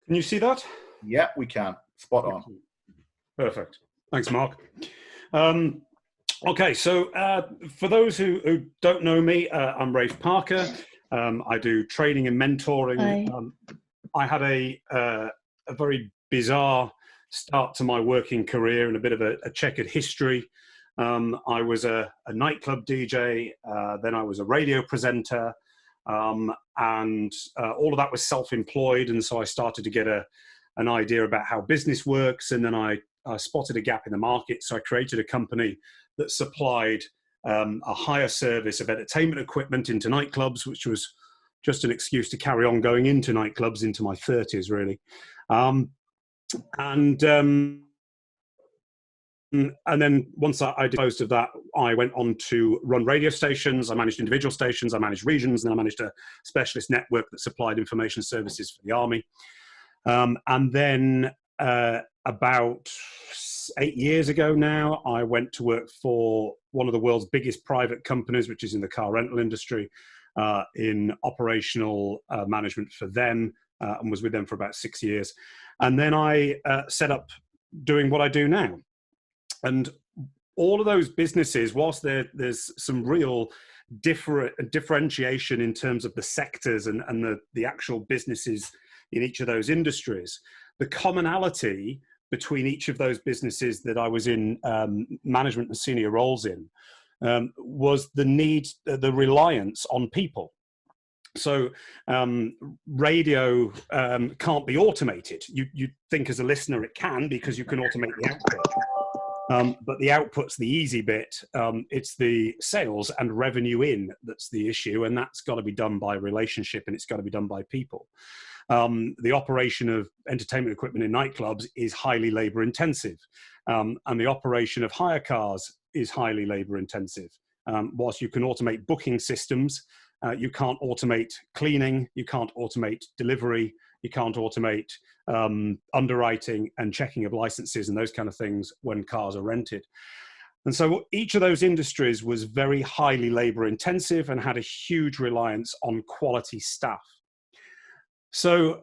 Can you see that? Yeah, we can. Spot on. Perfect. Thanks, Mark. Okay, so for those who don't know me, I'm Rafe Parker. I do training and mentoring. I had a very bizarre start to my working career and a bit of a checkered history. I was a nightclub DJ, then I was a radio presenter, and all of that was self-employed, and so I started to get an idea about how business works, and then I spotted a gap in the market, so I created a company that supplied a hire service of entertainment equipment into nightclubs, which was just an excuse to carry on going into nightclubs into my 30s, really. And then once I disposed of that, I went on to run radio stations. I managed individual stations, I managed regions, and then I managed a specialist network that supplied information services for the Army. And then about 8 years ago now, I went to work for one of the world's biggest private companies, which is in the car rental industry, in operational management for them, and was with them for about 6 years. And then I set up doing what I do now. And all of those businesses, whilst there's some real differentiation in terms of the sectors and the actual businesses in each of those industries, the commonality between each of those businesses that I was in management and senior roles in was the need, the reliance on people. So radio can't be automated. You think as a listener it can, because you can automate the output. But the output's the easy bit. It's the sales and revenue in that's the issue, and that's got to be done by relationship, and it's got to be done by people. The operation of entertainment equipment in nightclubs is highly labor intensive, and the operation of hire cars is highly labor intensive. Whilst you can automate booking systems, you can't automate cleaning, you can't automate delivery, you can't automate underwriting and checking of licenses and those kind of things when cars are rented. And so each of those industries was very highly labor intensive and had a huge reliance on quality staff. So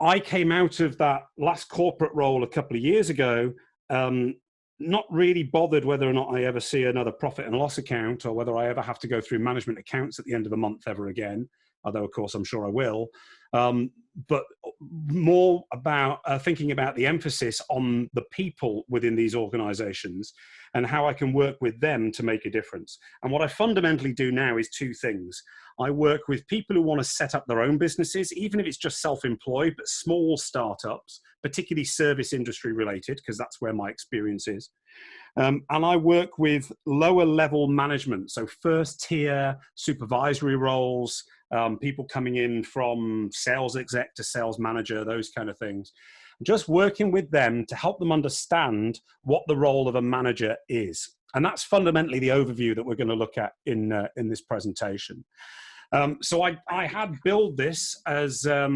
I came out of that last corporate role a couple of years ago, not really bothered whether or not I ever see another profit and loss account, or whether I ever have to go through management accounts at the end of the month ever again, although of course I'm sure I will, but more about thinking about the emphasis on the people within these organizations and how I can work with them to make a difference. And what I fundamentally do now is two things. I work with people who want to set up their own businesses, even if it's just self-employed, but small startups, particularly service industry related, because that's where my experience is. And I work with lower level management, so first tier supervisory roles, people coming in from sales exec to sales manager, those kind of things. Just working with them to help them understand what the role of a manager is. And that's fundamentally the overview that we're going to look at in this presentation. So I had billed this as, there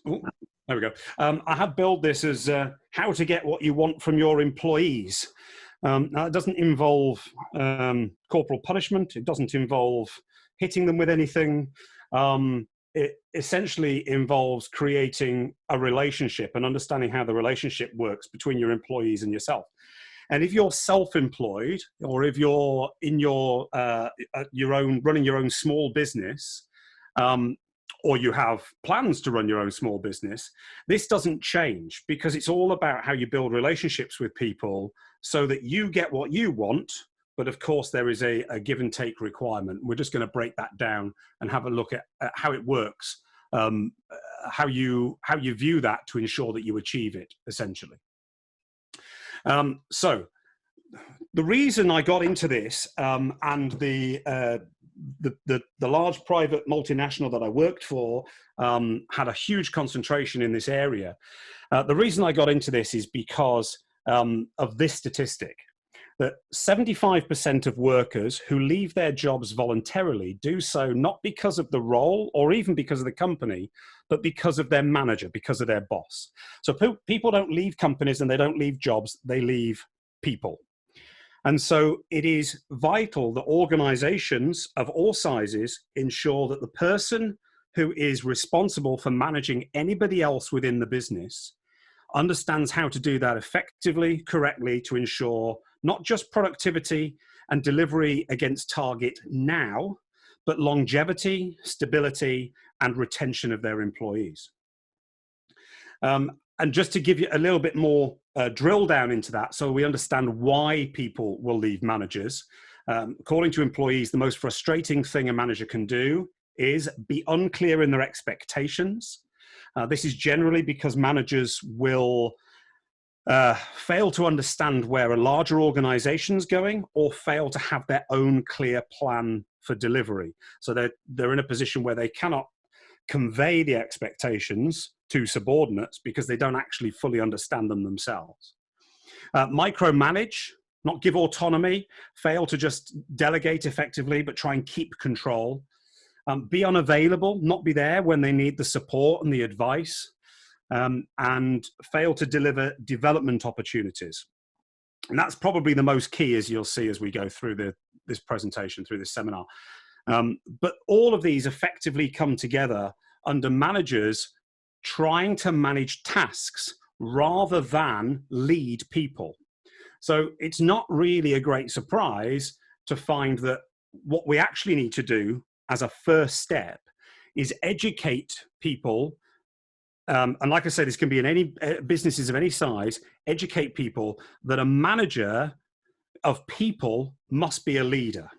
we go. I had billed this as how to get what you want from your employees. Now, it doesn't involve corporal punishment. It doesn't involve hitting them with anything. It essentially involves creating a relationship and understanding how the relationship works between your employees and yourself. And if you're self-employed, or if you're in your own, running your own small business, or you have plans to run your own small business, this doesn't change, because it's all about how you build relationships with people so that you get what you want. But of course, there is a give and take requirement. We're just going to break that down and have a look at how it works, how you view that to ensure that you achieve it, essentially. So the reason I got into this, and the large private multinational that I worked for had a huge concentration in this area. The reason I got into this is because of this statistic, that 75% of workers who leave their jobs voluntarily do so not because of the role or even because of the company, but because of their manager, because of their boss. So people don't leave companies and they don't leave jobs, they leave people. And so it is vital that organizations of all sizes ensure that the person who is responsible for managing anybody else within the business understands how to do that effectively, correctly, to ensure not just productivity and delivery against target now, but longevity, stability, and retention of their employees. And just to give you a little bit more drill down into that, so we understand why people will leave managers. According to employees, the most frustrating thing a manager can do is be unclear in their expectations. This is generally because managers will fail to understand where a larger organization is going, or fail to have their own clear plan for delivery. So they're in a position where they cannot convey the expectations to subordinates because they don't actually fully understand them themselves. Micromanage, not give autonomy, fail to just delegate effectively, but try and keep control. Be unavailable, not be there when they need the support and the advice, and fail to deliver development opportunities. And that's probably the most key, as you'll see as we go through this presentation, through this seminar. But all of these effectively come together under managers trying to manage tasks rather than lead people. So it's not really a great surprise to find that what we actually need to do as a first step is educate people. And like I said, this can be in any businesses of any size, educate people that a manager of people must be a leader.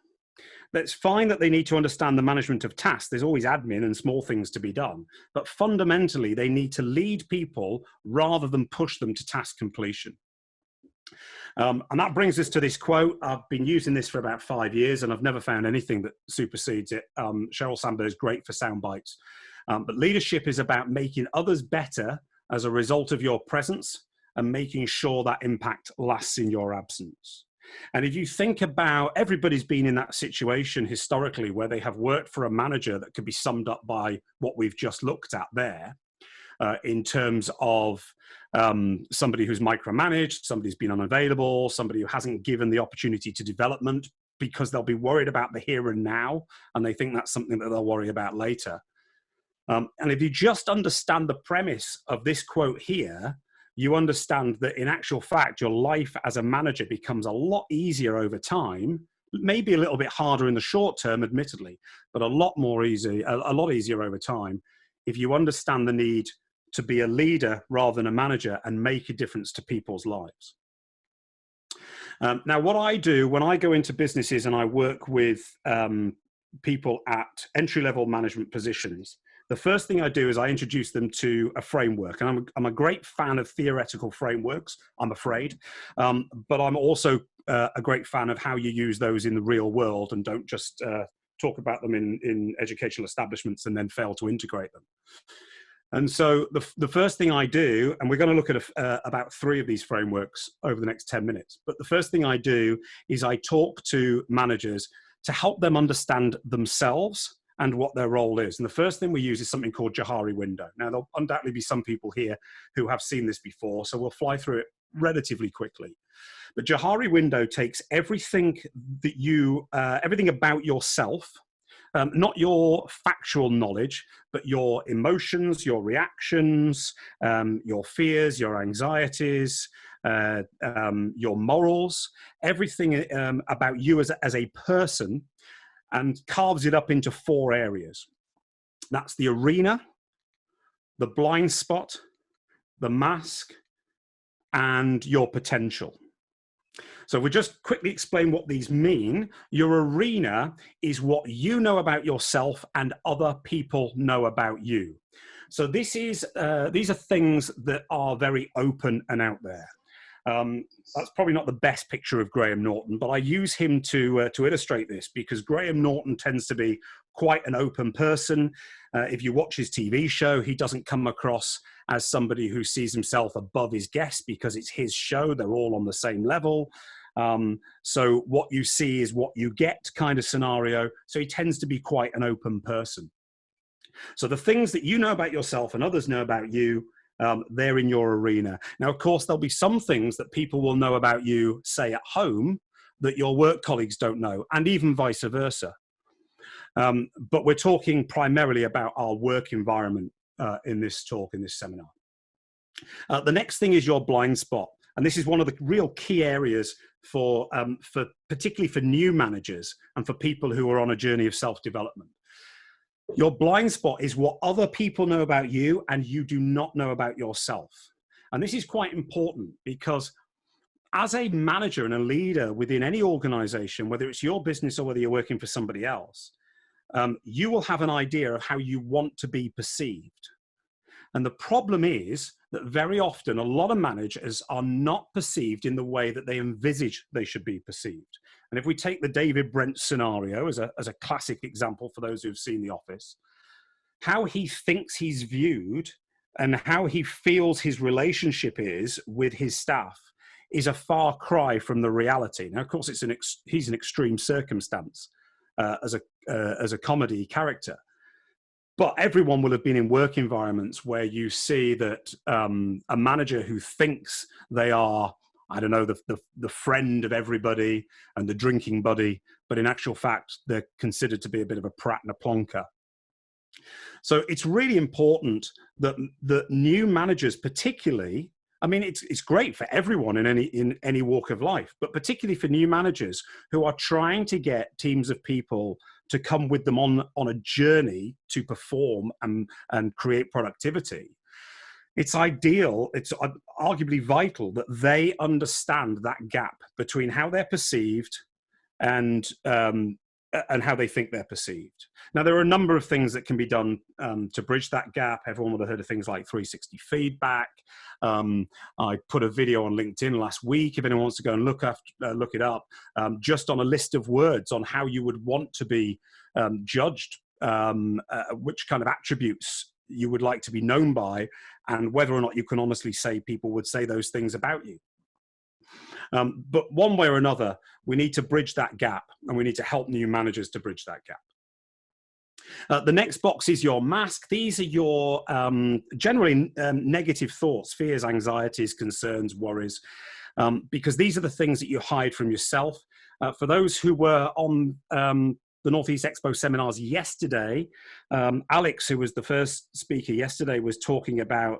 That's fine that they need to understand the management of tasks. There's always admin and small things to be done. But fundamentally, they need to lead people rather than push them to task completion. And that brings us to this quote. I've been using this for about 5 years, and I've never found anything that supersedes it. Sheryl Sandberg is great for sound bites. But leadership is about making others better as a result of your presence and making sure that impact lasts in your absence. And if you think about, everybody's been in that situation historically where they have worked for a manager that could be summed up by what we've just looked at there, in terms of somebody who's micromanaged, somebody who's been unavailable, somebody who hasn't given the opportunity to development because they'll be worried about the here and now, and they think that's something that they'll worry about later. And if you just understand the premise of this quote here, you understand that in actual fact, your life as a manager becomes a lot easier over time, maybe a little bit harder in the short term, admittedly, but a lot easier over time if you understand the need to be a leader rather than a manager and make a difference to people's lives. Now, what I do when I go into businesses and I work with people at entry-level management positions, the first thing I do is I introduce them to a framework. And I'm a great fan of theoretical frameworks, I'm afraid. But I'm also a great fan of how you use those in the real world and don't just talk about them in educational establishments and then fail to integrate them. And so the first thing I do, and we're going to look at about 3 of these frameworks over the next 10 minutes, but the first thing I do is I talk to managers to help them understand themselves and what their role is. And the first thing we use is something called Johari window. Now, there'll undoubtedly be some people here who have seen this before, so we'll fly through it relatively quickly. But Johari window takes everything that everything about yourself, not your factual knowledge, but your emotions, your reactions, your fears, your anxieties, your morals, everything about you as a person, and carves it up into 4 areas. That's the arena, the blind spot, the mask, and your potential. So we'll just quickly explain what these mean. Your arena is what you know about yourself and other people know about you. So these are things that are very open and out there. That's probably not the best picture of Graham Norton, but I use him to illustrate this because Graham Norton tends to be quite an open person. If you watch his TV show, he doesn't come across as somebody who sees himself above his guests because it's his show. They're all on the same level. So what you see is what you get kind of scenario. So he tends to be quite an open person. So the things that you know about yourself and others know about you, they're in your arena. Now, of course, there'll be some things that people will know about you, say at home, that your work colleagues don't know, and even vice versa. But we're talking primarily about our work environment in this talk, in this seminar. The next thing is your blind spot. And this is one of the real key areas for particularly for new managers and for people who are on a journey of self-development. Your blind spot is what other people know about you and you do not know about yourself. And this is quite important because as a manager and a leader within any organization, whether it's your business or whether you're working for somebody else, you will have an idea of how you want to be perceived. And the problem is that very often a lot of managers are not perceived in the way that they envisage they should be perceived. And if we take the David Brent scenario as a classic example for those who've seen The Office, how he thinks he's viewed and how he feels his relationship is with his staff is a far cry from the reality. Now, of course, he's an extreme circumstance as a comedy character. But everyone will have been in work environments where you see that a manager who thinks they are, I don't know, the friend of everybody and the drinking buddy, but in actual fact, they're considered to be a bit of a prat and a plonker. So it's really important that new managers particularly, I mean, it's great for everyone in any walk of life, but particularly for new managers who are trying to get teams of people to come with them on a journey to perform and create productivity. It's ideal, it's arguably vital that they understand that gap between how they're perceived and how they think they're perceived. Now, there are a number of things that can be done to bridge that gap. Everyone would have heard of things like 360 feedback. I put a video on LinkedIn last week, if anyone wants to go and look it up, just on a list of words on how you would want to be judged, which kind of attributes you would like to be known by, and whether or not you can honestly say people would say those things about you. But one way or another, we need to bridge that gap, and we need to help new managers to bridge that gap. The next box is your mask. These are your generally negative thoughts, fears, anxieties, concerns, worries, because these are the things that you hide from yourself. For those who were on the Northeast Expo seminars yesterday, Alex, who was the first speaker yesterday, was talking about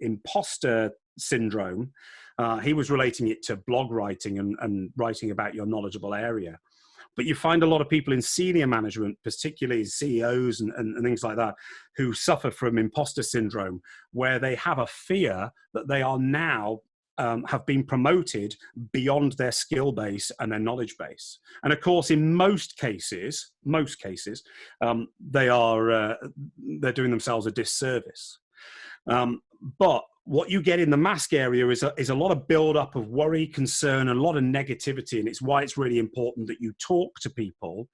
imposter syndrome. He was relating it to blog writing and writing about your knowledgeable area. But you find a lot of people in senior management, particularly CEOs and things like that, who suffer from imposter syndrome, where they have a fear that they are now have been promoted beyond their skill base and their knowledge base. And of course, in most cases, they're doing themselves a disservice. But what you get in the mask area is a lot of build-up of worry, concern, and a lot of negativity, and it's why it's really important that you talk to people,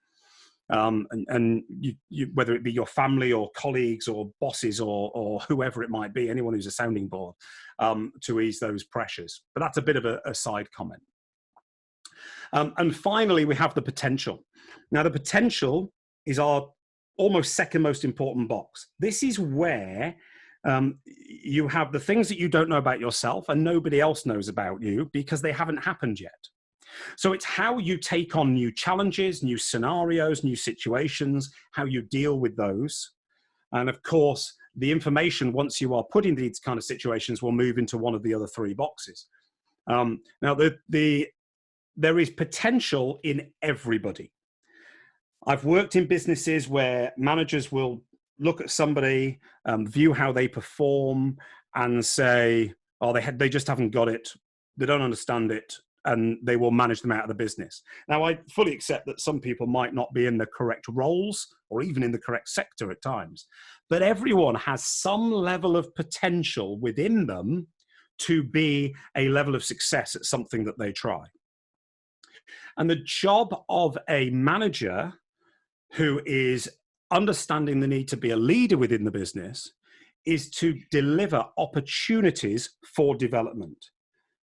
and you, whether it be your family or colleagues or bosses or whoever it might be, anyone who's a sounding board, to ease those pressures. But that's a bit of a side comment. And finally, we have the potential. Now, the potential is our almost second most important box. This is where you have the things that you don't know about yourself and nobody else knows about you because they haven't happened yet. So it's how you take on new challenges, new scenarios, new situations, how you deal with those. And of course, the information, once you are put in these kind of situations, will move into one of the other three boxes. Now, there is potential in everybody. I've worked in businesses where managers will look at somebody, view how they perform, and say, "Oh, they just haven't got it. They don't understand it," and they will manage them out of the business. Now, I fully accept that some people might not be in the correct roles or even in the correct sector at times, but everyone has some level of potential within them to be a level of success at something that they try. And the job of a manager who is understanding the need to be a leader within the business is to deliver opportunities for development.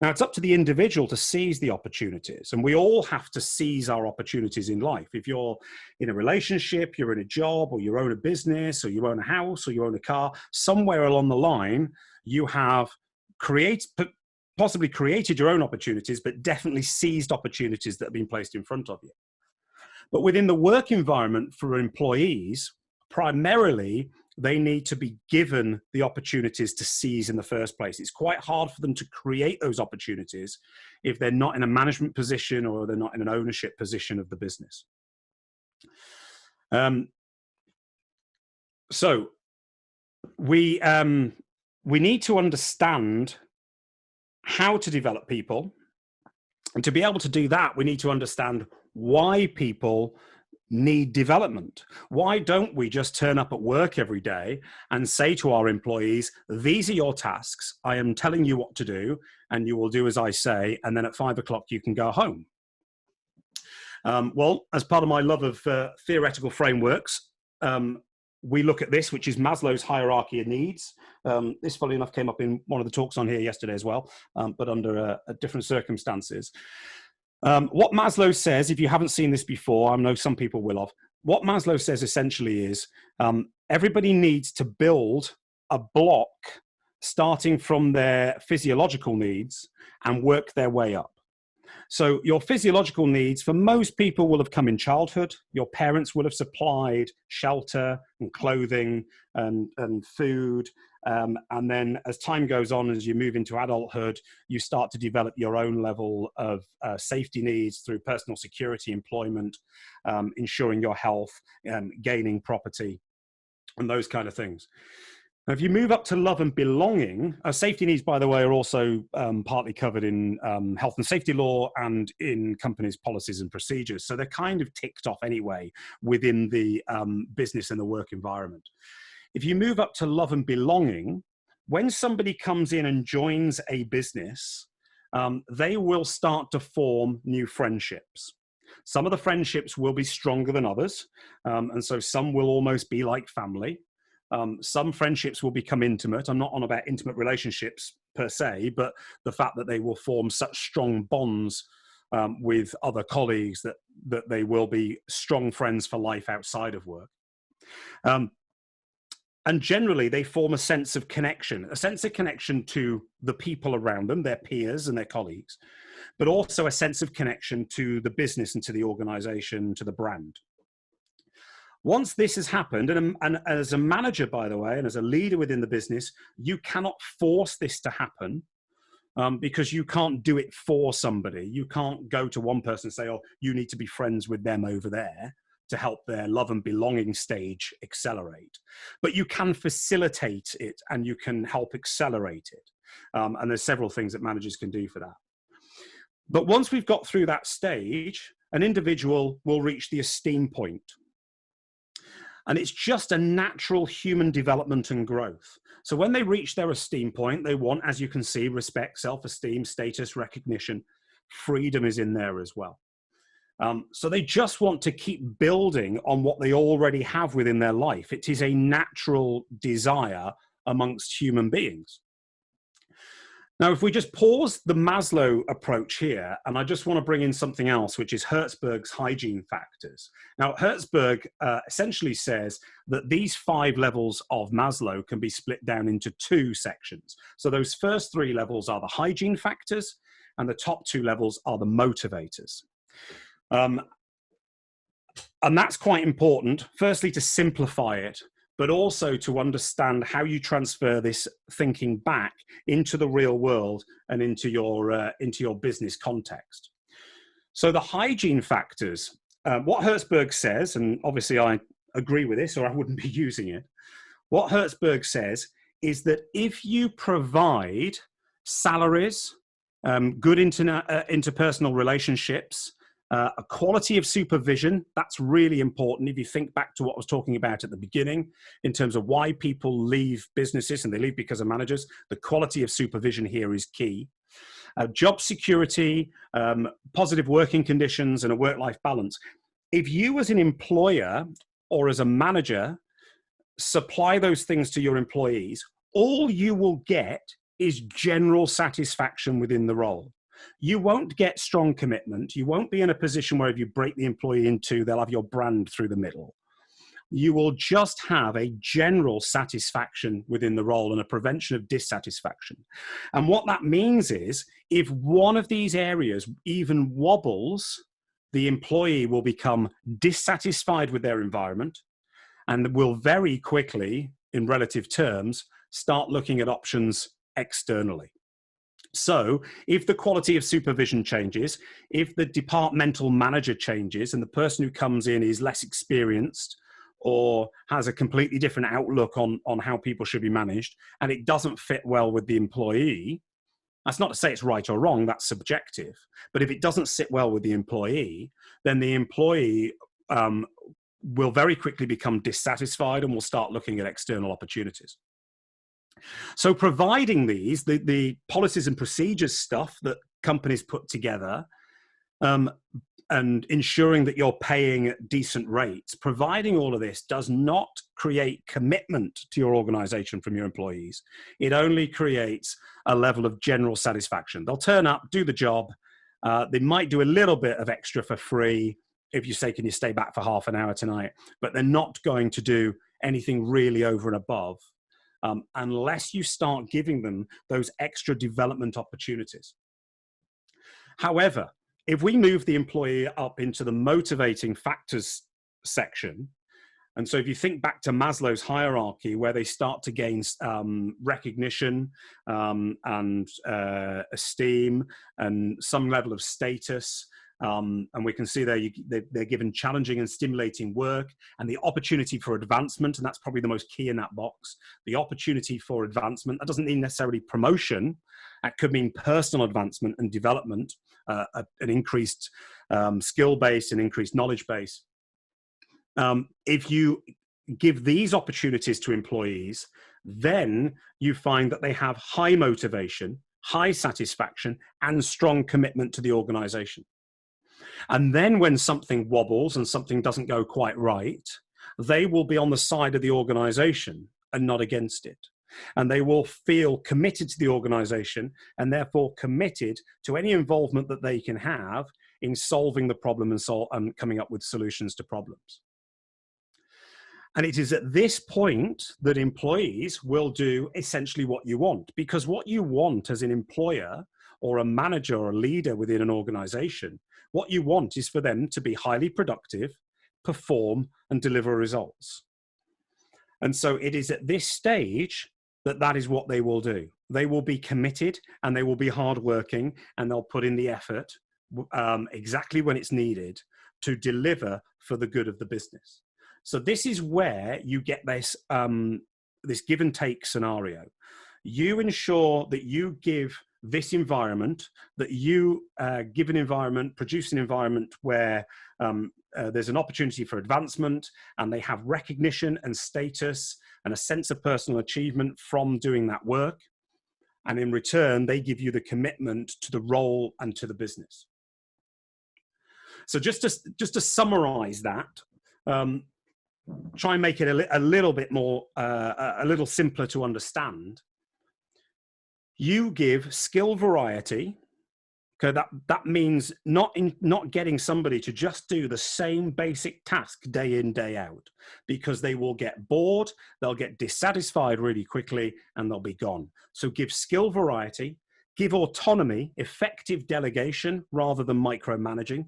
Now, it's up to the individual to seize the opportunities, and we all have to seize our opportunities in life. If you're in a relationship, you're in a job, or you own a business, or you own a house, or you own a car, somewhere along the line, you have possibly created your own opportunities, but definitely seized opportunities that have been placed in front of you. But within the work environment for employees, primarily, they need to be given the opportunities to seize in the first place. It's quite hard for them to create those opportunities if they're not in a management position or they're not in an ownership position of the business. So we need to understand how to develop people. And to be able to do that, we need to understand why people need development. Why don't we just turn up at work every day and say to our employees, these are your tasks, I am telling you what to do, and you will do as I say, and then at 5 o'clock you can go home. Well, as part of my love of theoretical frameworks, we look at this, which is Maslow's hierarchy of needs. This, funnily enough, came up in one of the talks on here yesterday as well, but under different circumstances. What Maslow says, if you haven't seen this before, I know some people will have, what Maslow says essentially is everybody needs to build a block starting from their physiological needs and work their way up. So your physiological needs for most people will have come in childhood. Your parents will have supplied shelter and clothing and food. And then as time goes on, as you move into adulthood, you start to develop your own level of safety needs through personal security, employment, ensuring your health, gaining property, and those kind of things. Now, if you move up to love and belonging, safety needs, by the way, are also partly covered in health and safety law and in companies' policies and procedures. So they're kind of ticked off anyway within the business and the work environment. If you move up to love and belonging, when somebody comes in and joins a business, they will start to form new friendships. Some of the friendships will be stronger than others. And so some will almost be like family. Some friendships will become intimate. I'm not on about intimate relationships per se, but the fact that they will form such strong bonds with other colleagues that they will be strong friends for life outside of work. And generally, they form a sense of connection to the people around them, their peers and their colleagues, but also a sense of connection to the business and to the organization, to the brand. Once this has happened, and as a manager, by the way, and as a leader within the business, you cannot force this to happen because you can't do it for somebody. You can't go to one person and say, oh, you need to be friends with them over there to help their love and belonging stage accelerate. But you can facilitate it and you can help accelerate it. And there's several things that managers can do for that. But once we've got through that stage, an individual will reach the esteem point. And it's just a natural human development and growth. So when they reach their esteem point, they want, as you can see, respect, self-esteem, status, recognition. Freedom is in there as well. So they just want to keep building on what they already have within their life. It is a natural desire amongst human beings. Now, if we just pause the Maslow approach here, and I just want to bring in something else, which is Hertzberg's hygiene factors. Now, Hertzberg essentially says that these 5 levels of Maslow can be split down into 2 sections. So those first 3 levels are the hygiene factors, and the top 2 levels are the motivators. And that's quite important, firstly, to simplify it, but also to understand how you transfer this thinking back into the real world and into your business context. So the hygiene factors, what Hertzberg says, and obviously I agree with this or I wouldn't be using it, what Hertzberg says is that if you provide salaries, good interpersonal relationships, a quality of supervision, that's really important. If you think back to what I was talking about at the beginning, in terms of why people leave businesses, and they leave because of managers, the quality of supervision here is key. Job security, positive working conditions, and a work-life balance. If you as an employer or as a manager supply those things to your employees, all you will get is general satisfaction within the role. You won't get strong commitment. You won't be in a position where if you break the employee in 2, they'll have your brand through the middle. You will just have a general satisfaction within the role and a prevention of dissatisfaction. And what that means is if one of these areas even wobbles, the employee will become dissatisfied with their environment and will very quickly, in relative terms, start looking at options externally. So if the quality of supervision changes, if the departmental manager changes and the person who comes in is less experienced or has a completely different outlook on how people should be managed, and it doesn't fit well with the employee, that's not to say it's right or wrong, that's subjective. But if it doesn't sit well with the employee, then the employee will very quickly become dissatisfied and will start looking at external opportunities. So providing these, the policies and procedures stuff that companies put together, and ensuring that you're paying decent rates, providing all of this does not create commitment to your organization from your employees. It only creates a level of general satisfaction. They'll turn up, do the job. They might do a little bit of extra for free if you say, can you stay back for half an hour tonight? But they're not going to do anything really over and above unless you start giving them those extra development opportunities. However, if we move the employee up into the motivating factors section, and so if you think back to Maslow's hierarchy, where they start to gain recognition and esteem and some level of status, and we can see there they're given challenging and stimulating work and the opportunity for advancement, and that's probably the most key in that box. The opportunity for advancement, that doesn't mean necessarily promotion. That could mean personal advancement and development, an increased skill base and increased knowledge base. If you give these opportunities to employees, then you find that they have high motivation, high satisfaction, and strong commitment to the organization. And then when something wobbles and something doesn't go quite right, they will be on the side of the organization and not against it. And they will feel committed to the organization and therefore committed to any involvement that they can have in solving the problem and coming up with solutions to problems. And it is at this point that employees will do essentially what you want, because what you want as an employer or a manager or a leader within an organization, what you want is for them to be highly productive, perform, and deliver results. And so it is at this stage that that is what they will do. They will be committed and they will be hardworking and they'll put in the effort exactly when it's needed to deliver for the good of the business. So this is where you get this, this give and take scenario. You ensure that you give this environment, that you give an environment, produce an environment where there's an opportunity for advancement and they have recognition and status and a sense of personal achievement from doing that work. And in return, they give you the commitment to the role and to the business. So just to summarize that, try and make it a little bit more, a little simpler to understand. You give skill variety. Okay, that means not getting somebody to just do the same basic task day in, day out, because they will get bored, they'll get dissatisfied really quickly, and they'll be gone. So give skill variety, give autonomy, effective delegation rather than micromanaging,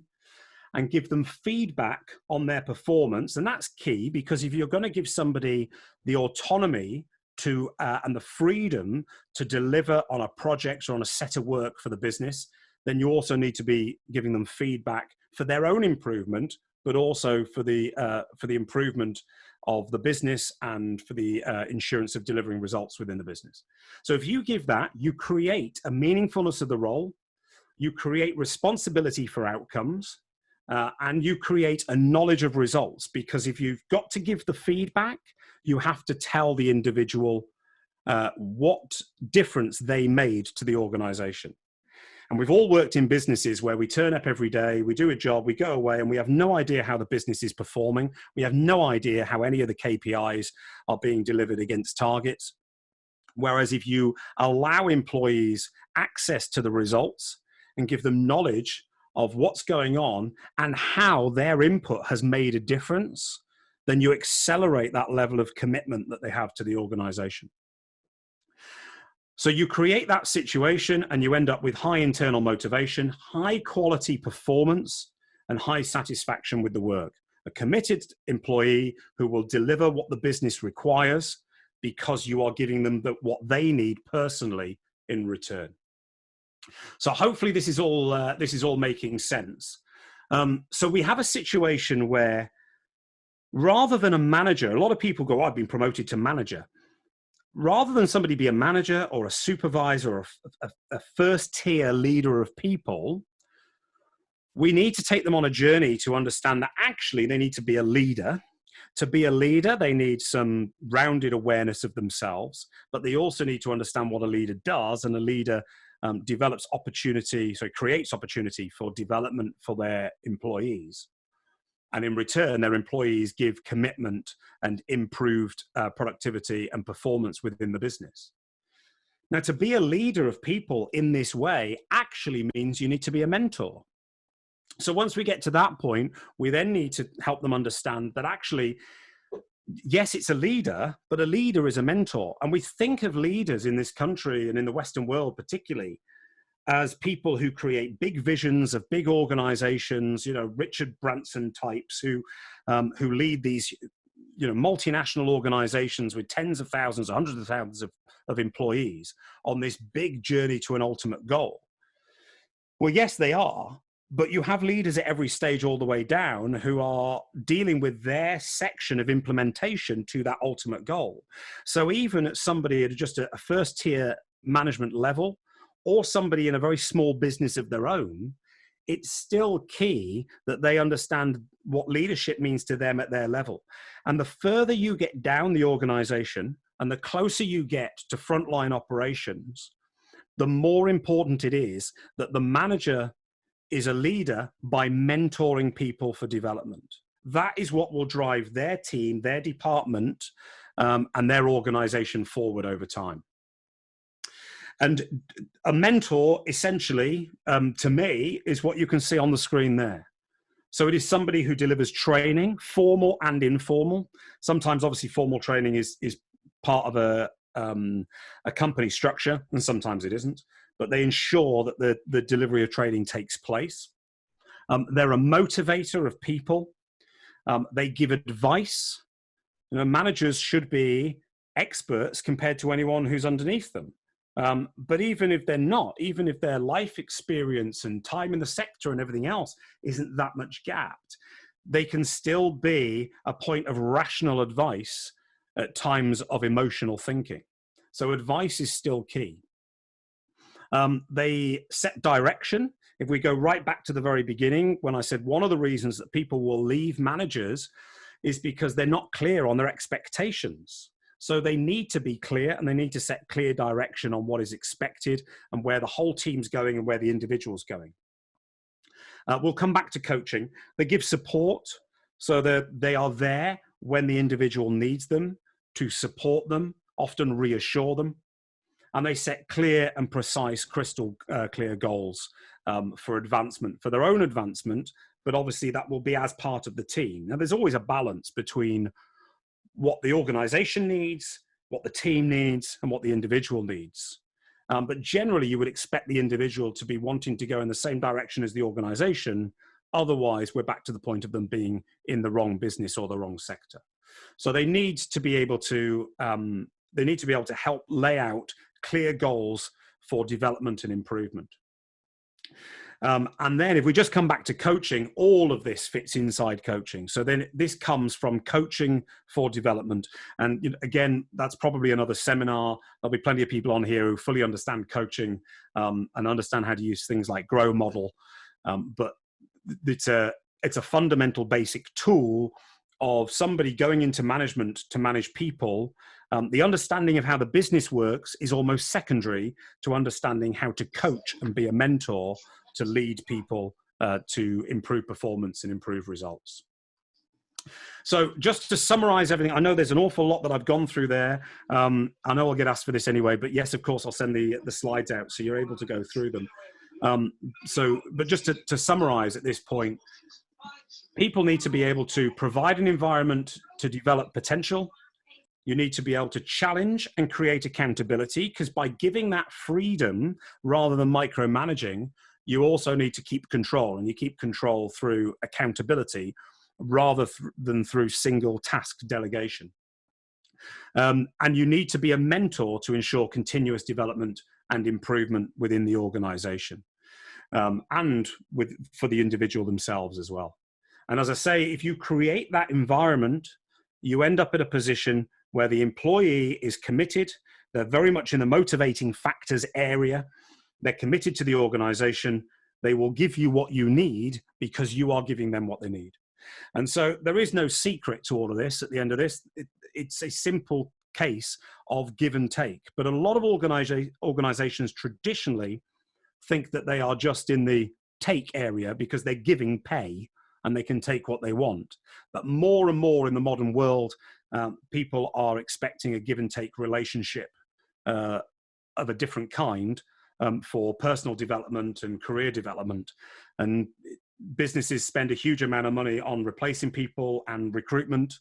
and give them feedback on their performance. And that's key, because if you're going to give somebody the autonomy to and the freedom to deliver on a project or on a set of work for the business, then you also need to be giving them feedback for their own improvement, but also for the improvement of the business and for the insurance of delivering results within the business. So if you give that, you create a meaningfulness of the role, you create responsibility for outcomes, and you create a knowledge of results, because if you've got to give the feedback, you have to tell the individual what difference they made to the organization. And we've all worked in businesses where we turn up every day, we do a job, we go away, and we have no idea how the business is performing. We have no idea how any of the KPIs are being delivered against targets. Whereas if you allow employees access to the results and give them knowledge of what's going on and how their input has made a difference, then you accelerate that level of commitment that they have to the organization. So you create that situation and you end up with high internal motivation, high quality performance, and high satisfaction with the work. A committed employee who will deliver what the business requires because you are giving them what they need personally in return. So hopefully this is all making sense. So we have a situation where rather than a manager, a lot of people go, oh, I've been promoted to manager. Rather than somebody be a manager or a supervisor or a first tier leader of people, we need to take them on a journey to understand that actually they need to be a leader. To be a leader, they need some rounded awareness of themselves, but they also need to understand what a leader does, and a leader develops opportunity, so it creates opportunity for development for their employees. And in return, their employees give commitment and improved productivity and performance within the business. Now, to be a leader of people in this way actually means you need to be a mentor. So once we get to that point, we then need to help them understand that actually, yes, it's a leader, but a leader is a mentor. And we think of leaders in this country and in the Western world particularly as people who create big visions of big organizations, you know, Richard Branson types who lead these, you know, multinational organizations with tens of thousands, hundreds of thousands of employees on this big journey to an ultimate goal. Well, yes, they are. But you have leaders at every stage all the way down who are dealing with their section of implementation to that ultimate goal. So even at somebody at just a first tier management level, or somebody in a very small business of their own, it's still key that they understand what leadership means to them at their level. And the further you get down the organization and the closer you get to frontline operations, the more important it is that the manager is a leader by mentoring people for development. That is what will drive their team, their department, and their organization forward over time. And a mentor, essentially, to me, is what you can see on the screen there. So it is somebody who delivers training, formal and informal. Sometimes, obviously, formal training is part of a company structure, and sometimes it isn't. But they ensure that the delivery of training takes place. They're a motivator of people. They give advice. You know, managers should be experts compared to anyone who's underneath them. But even if they're not, even if their life experience and time in the sector and everything else isn't that much gapped, they can still be a point of rational advice at times of emotional thinking. So advice is still key. They set direction. If we go right back to the very beginning, when I said one of the reasons that people will leave managers is because they're not clear on their expectations. So they need to be clear, and they need to set clear direction on what is expected and where the whole team's going and where the individual's going. We'll come back to coaching. They give support, so that they are there when the individual needs them, to support them, often reassure them. And they set clear and precise, crystal clear goals for advancement, for their own advancement, but obviously that will be as part of the team. Now, there's always a balance between what the organization needs, what the team needs, and what the individual needs. But generally, you would expect the individual to be wanting to go in the same direction as the organization. Otherwise, we're back to the point of them being in the wrong business or the wrong sector. So they need to be able to help lay out clear goals for development and improvement. And then if we just come back to coaching, all of this fits inside coaching. So then this comes from coaching for development. And you know, again, that's probably another seminar. There'll be plenty of people on here who fully understand coaching and understand how to use things like Grow Model. But it's a fundamental basic tool of somebody going into management to manage people. The understanding of how the business works is almost secondary to understanding how to coach and be a mentor to lead people to improve performance and improve results. So just to summarize everything, I know there's an awful lot that I've gone through there. I know I'll get asked for this anyway, but yes, of course, I'll send the slides out so you're able to go through them. But just to summarize at this point, people need to be able to provide an environment to develop potential. You need to be able to challenge and create accountability, because by giving that freedom rather than micromanaging, you also need to keep control, and you keep control through accountability rather than through single task delegation. And you need to be a mentor to ensure continuous development and improvement within the organization, and for the individual themselves as well. And as I say, if you create that environment, you end up at a position where the employee is committed. They're very much in the motivating factors area. They're committed to the organization. They will give you what you need because you are giving them what they need. And so there is no secret to all of this. At the end of this, it's a simple case of give and take. But a lot of organizations traditionally think that they are just in the take area because they're giving pay and they can take what they want. But more and more in the modern world, people are expecting a give and take relationship of a different kind for personal development and career development. And businesses spend a huge amount of money on replacing people and recruitment.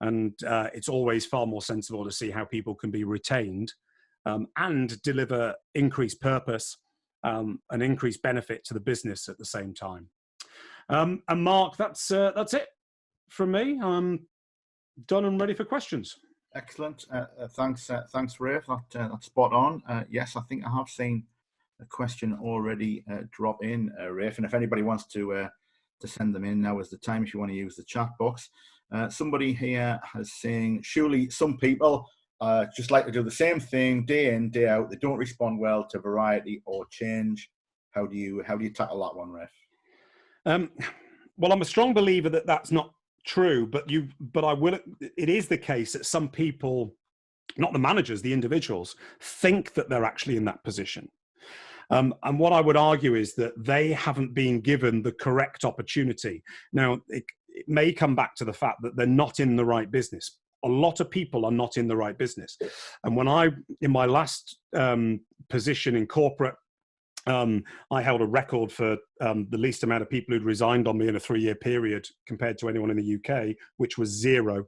And it's always far more sensible to see how people can be retained and deliver increased purpose and increased benefit to the business at the same time. And Mark, that's it from me. I'm done and ready for questions. Excellent. Thanks, Rafe. That's spot on. Yes, I think I have seen a question already drop in, Rafe. And if anybody wants to send them in, now is the time if you want to use the chat box. Somebody here is saying, surely some people just like to do the same thing day in, day out. They don't respond well to variety or change. How do you tackle that one, Rafe? Well, I'm a strong believer that that's not true, but it is the case that some people, not the managers, the individuals, think that they're actually in that position. And what I would argue is that they haven't been given the correct opportunity. Now, it may come back to the fact that they're not in the right business. A lot of people are not in the right business. And in my last position in corporate, I held a record for the least amount of people who'd resigned on me in a 3-year period compared to anyone in the UK, which was 0.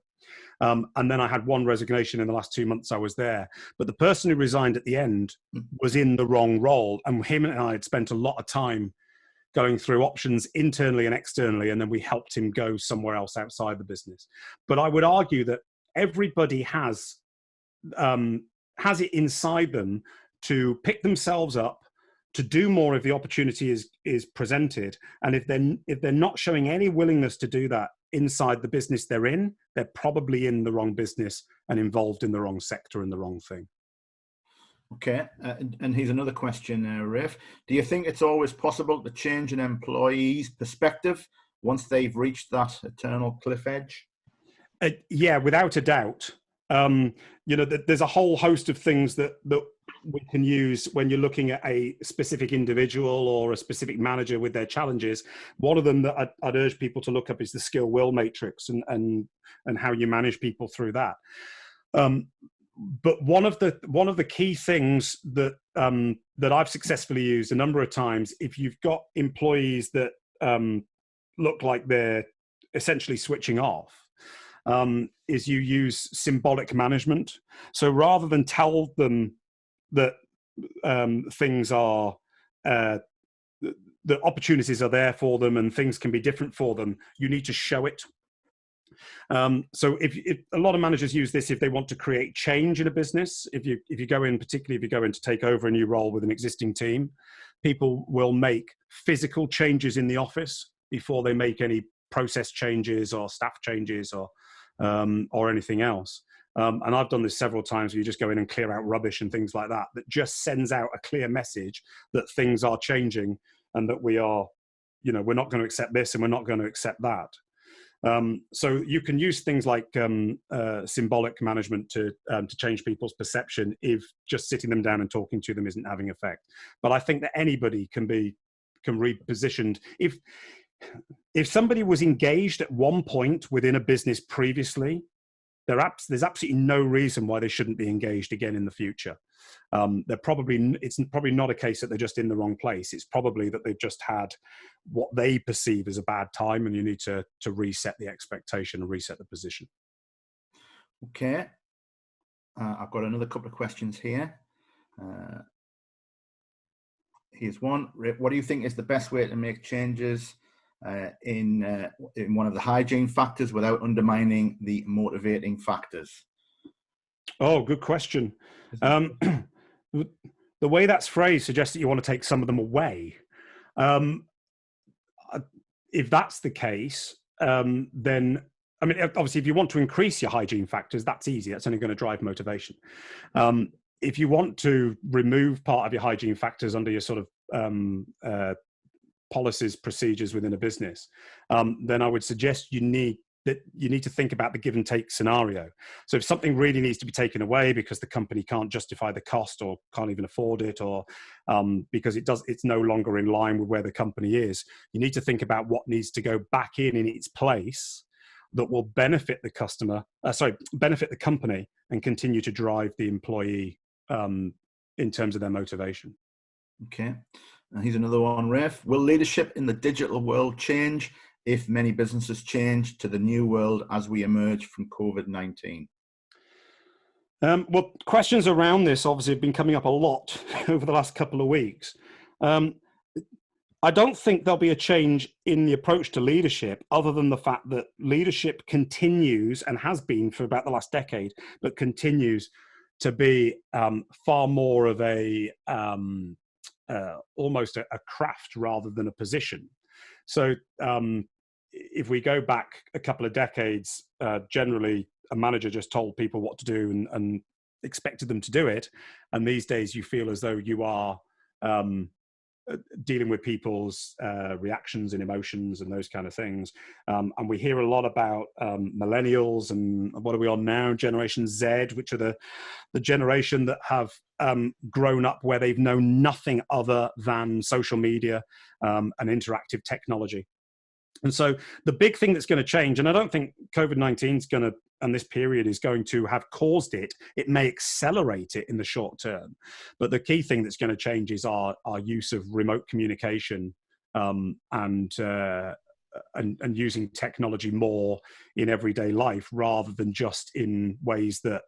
And then I had 1 resignation in the last 2 months I was there. But the person who resigned at the end was in the wrong role. And him and I had spent a lot of time going through options internally and externally, and then we helped him go somewhere else outside the business. But I would argue that everybody has it inside them to pick themselves up, to do more if the opportunity is presented. And if they're not showing any willingness to do that inside the business they're in, they're probably in the wrong business and involved in the wrong sector and the wrong thing. Okay, and here's another question, Rafe. Do you think it's always possible to change an employee's perspective once they've reached that eternal cliff edge? Yeah, without a doubt. There's a whole host of things that we can use when you're looking at a specific individual or a specific manager with their challenges. One of them that I'd urge people to look up is the skill will matrix and how you manage people through that. But one of the key things that I've successfully used a number of times, if you've got employees that look like they're essentially switching off, is you use symbolic management. So rather than tell them that things are the opportunities are there for them and things can be different for them, you need to show it. So if a lot of managers use this if they want to create change in a business, particularly if you go in to take over a new role with an existing team, people will make physical changes in the office before they make any process changes or staff changes or anything else. And I've done this several times where you just go in and clear out rubbish and things like that just sends out a clear message that things are changing and that we're not going to accept this and we're not going to accept that. So you can use things like symbolic management to change people's perception if just sitting them down and talking to them isn't having effect. But I think that anybody can be repositioned. If somebody was engaged at one point within a business previously, there's absolutely no reason why they shouldn't be engaged again in the future. It's probably not a case that they're just in the wrong place. It's probably that they've just had what they perceive as a bad time, and you need to reset the expectation and reset the position. Okay. I've got another couple of questions here. Here's one. What do you think is the best way to make changes in one of the hygiene factors without undermining the motivating factors? Oh, good question. The way that's phrased suggests that you want to take some of them away. If that's the case, then, I mean, obviously, if you want to increase your hygiene factors, that's easy. That's only going to drive motivation. If you want to remove part of your hygiene factors under your sort of policies, procedures within a business, then I would suggest you need to think about the give and take scenario. So if something really needs to be taken away because the company can't justify the cost or can't even afford it, or because it's no longer in line with where the company is, you need to think about what needs to go back in its place that will benefit the benefit the company and continue to drive the employee in terms of their motivation. Okay. Here's another one, Rafe. Will leadership in the digital world change if many businesses change to the new world as we emerge from COVID-19? Well, questions around this obviously have been coming up a lot over the last couple of weeks. I don't think there'll be a change in the approach to leadership, other than the fact that leadership continues, and has been for about the last decade, but continues to be far more of a almost a craft rather than a position. So if we go back a couple of decades, generally a manager just told people what to do and expected them to do it. And these days you feel as though you are dealing with people's reactions and emotions and those kind of things. And we hear a lot about millennials and what are we on now? Generation Z, which are the generation that have grown up where they've known nothing other than social media and interactive technology. And so the big thing that's going to change, and I don't think COVID-19 is going to, and this period is going to have caused it, it may accelerate it in the short term. But the key thing that's going to change is our use of remote communication and using technology more in everyday life, rather than just in ways that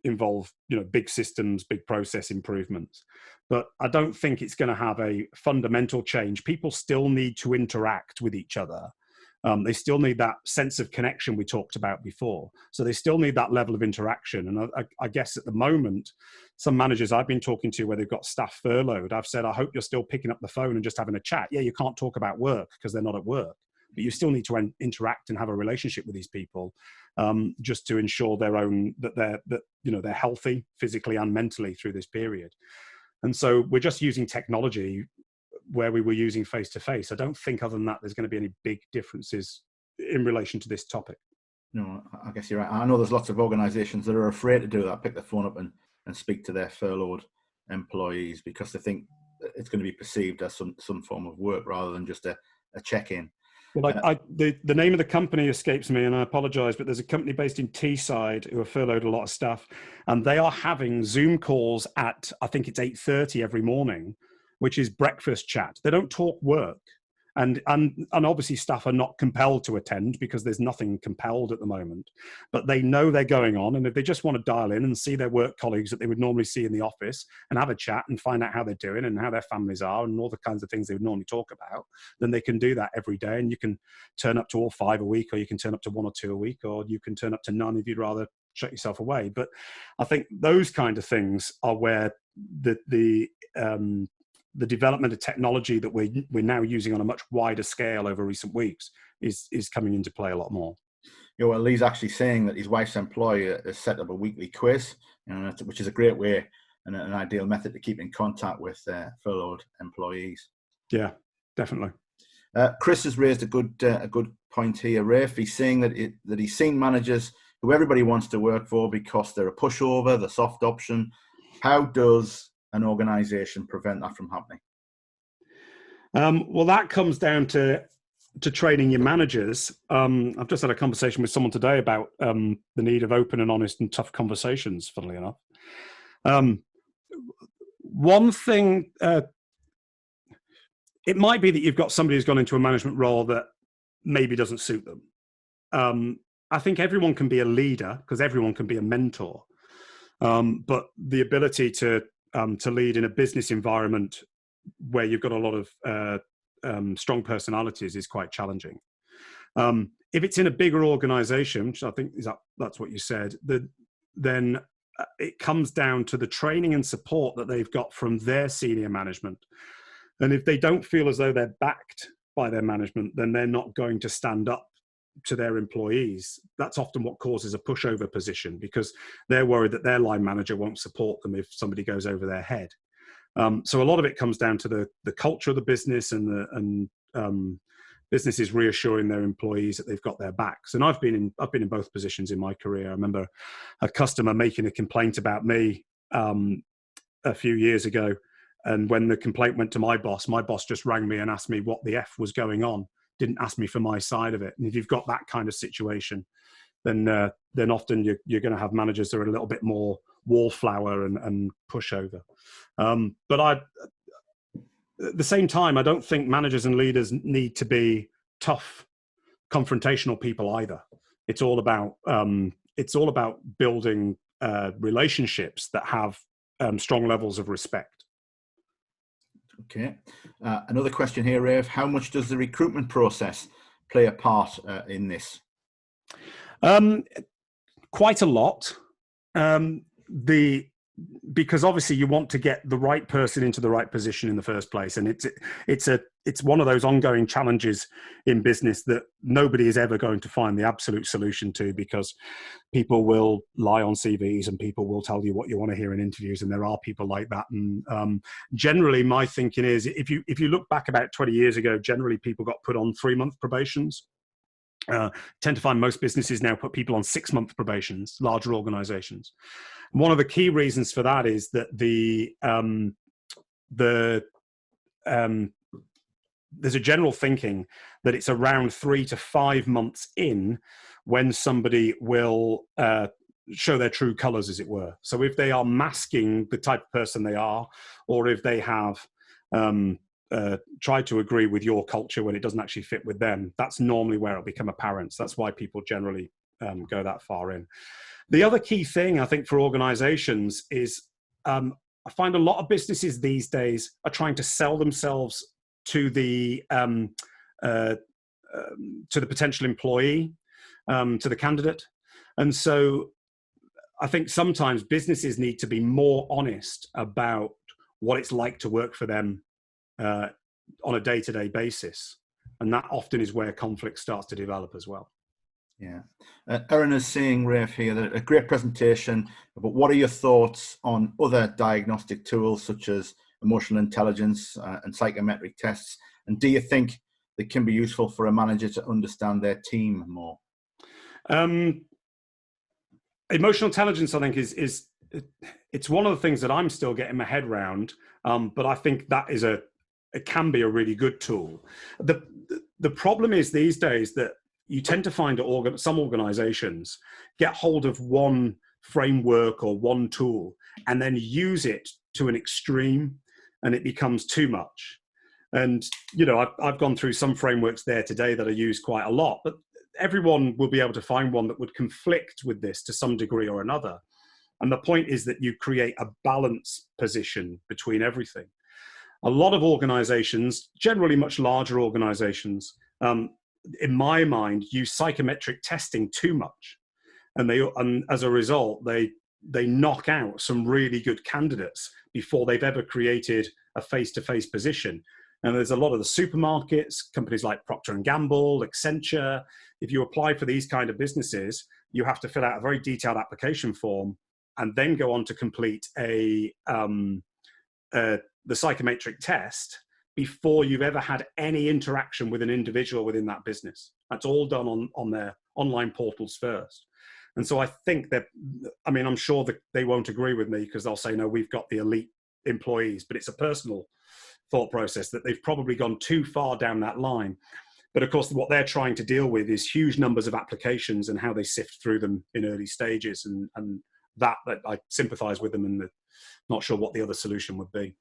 involve, big systems, big process improvements. But I don't think it's going to have a fundamental change. People still need to interact with each other. They still need that sense of connection we talked about before. So they still need that level of interaction. And I guess at the moment, some managers I've been talking to where they've got staff furloughed, I've said, I hope you're still picking up the phone and just having a chat. Yeah, you can't talk about work because they're not at work, but you still need to interact and have a relationship with these people, just to ensure that they're healthy physically and mentally through this period. And so we're just using technology where we were using face-to-face. I don't think other than that there's going to be any big differences in relation to this topic. No, I guess you're right. I know there's lots of organizations that are afraid to do that, pick their phone up and speak to their furloughed employees, because they think it's going to be perceived as some form of work rather than just a check-in. Well, the name of the company escapes me, and I apologize, but there's a company based in Teesside who have furloughed a lot of staff, and they are having Zoom calls at, I think it's 8:30 every morning, which is breakfast chat. They don't talk work. And obviously staff are not compelled to attend because there's nothing compelled at the moment, but they know they're going on. And if they just want to dial in and see their work colleagues that they would normally see in the office and have a chat and find out how they're doing and how their families are and all the kinds of things they would normally talk about, then they can do that every day. And you can turn up to all 5 a week, or you can turn up to 1 or 2 a week, or you can turn up to none if you'd rather shut yourself away. But I think those kind of things are where the development of technology that we're now using on a much wider scale over recent weeks is coming into play a lot more. Well, Lee's actually saying that his wife's employer has set up a weekly quiz, which is a great way and an ideal method to keep in contact with furloughed employees. Yeah, definitely. Chris has raised a good point here, Rafe. He's saying that he's seen managers who everybody wants to work for because they're a pushover, the soft option. How does an organization prevent that from happening? Well, that comes down to training your managers. I've just had a conversation with someone today about the need of open and honest and tough conversations, funnily enough. One thing, it might be that you've got somebody who's gone into a management role that maybe doesn't suit them. I think everyone can be a leader because everyone can be a mentor. But the ability to to lead in a business environment where you've got a lot of strong personalities is quite challenging. If it's in a bigger organization, which I think that's what you said, then it comes down to the training and support that they've got from their senior management. And if they don't feel as though they're backed by their management, then they're not going to stand up to their employees. That's often what causes a pushover position, because they're worried that their line manager won't support them if somebody goes over their head. So a lot of it comes down to the culture of the business and businesses reassuring their employees that they've got their backs. And I've been in both positions in my career. I remember a customer making a complaint about me a few years ago, and when the complaint went to my boss just rang me and asked me what the F was going on. Didn't ask me for my side of it. And if you've got that kind of situation, then often you're going to have managers that are a little bit more wallflower and pushover. But at the same time, I don't think managers and leaders need to be tough, confrontational people either. It's all about building relationships that have strong levels of respect. Okay. Another question here, Rafe. How much does the recruitment process play a part in this? Quite a lot. Because obviously you want to get the right person into the right position in the first place, and it's one of those ongoing challenges in business that nobody is ever going to find the absolute solution to, because people will lie on CVs and people will tell you what you want to hear in interviews, and there are people like that. And generally, my thinking is, if you look back about 20 years ago, generally people got put on 3-month probations. Tend to find most businesses now put people on 6-month probations, larger organizations. And one of the key reasons for that is that there's a general thinking that it's around 3 to 5 months in when somebody will show their true colors, as it were. So if they are masking the type of person they are, or if they have try to agree with your culture when it doesn't actually fit with them, that's normally where it'll become apparent. So that's why people generally go that far in. The other key thing, I think, for organizations is I find a lot of businesses these days are trying to sell themselves to the potential employee, to the candidate. And so I think sometimes businesses need to be more honest about what it's like to work for them on a day-to-day basis, and that often is where conflict starts to develop as well. Yeah, Erin is saying, Rafe, here, that a great presentation, but what are your thoughts on other diagnostic tools such as emotional intelligence and psychometric tests, and do you think they can be useful for a manager to understand their team more? Emotional intelligence, I think, is it's one of the things that I'm still getting my head around, but I think that it can be a really good tool. The problem is these days that you tend to find some organizations get hold of one framework or one tool and then use it to an extreme, and it becomes too much. And, I've gone through some frameworks there today that are used quite a lot, but everyone will be able to find one that would conflict with this to some degree or another. And the point is that you create a balance position between everything. A lot of organizations, generally much larger organizations, in my mind, use psychometric testing too much. And as a result, they knock out some really good candidates before they've ever created a face-to-face position. And there's a lot of the supermarkets, companies like Procter & Gamble, Accenture. If you apply for these kind of businesses, you have to fill out a very detailed application form and then go on to complete the psychometric test before you've ever had any interaction with an individual within that business. That's all done on their online portals first. And so I think that, I'm sure that they won't agree with me because they'll say, no, we've got the elite employees, but it's a personal thought process that they've probably gone too far down that line. But of course, what they're trying to deal with is huge numbers of applications and how they sift through them in early stages. And that I sympathize with them, and not sure what the other solution would be.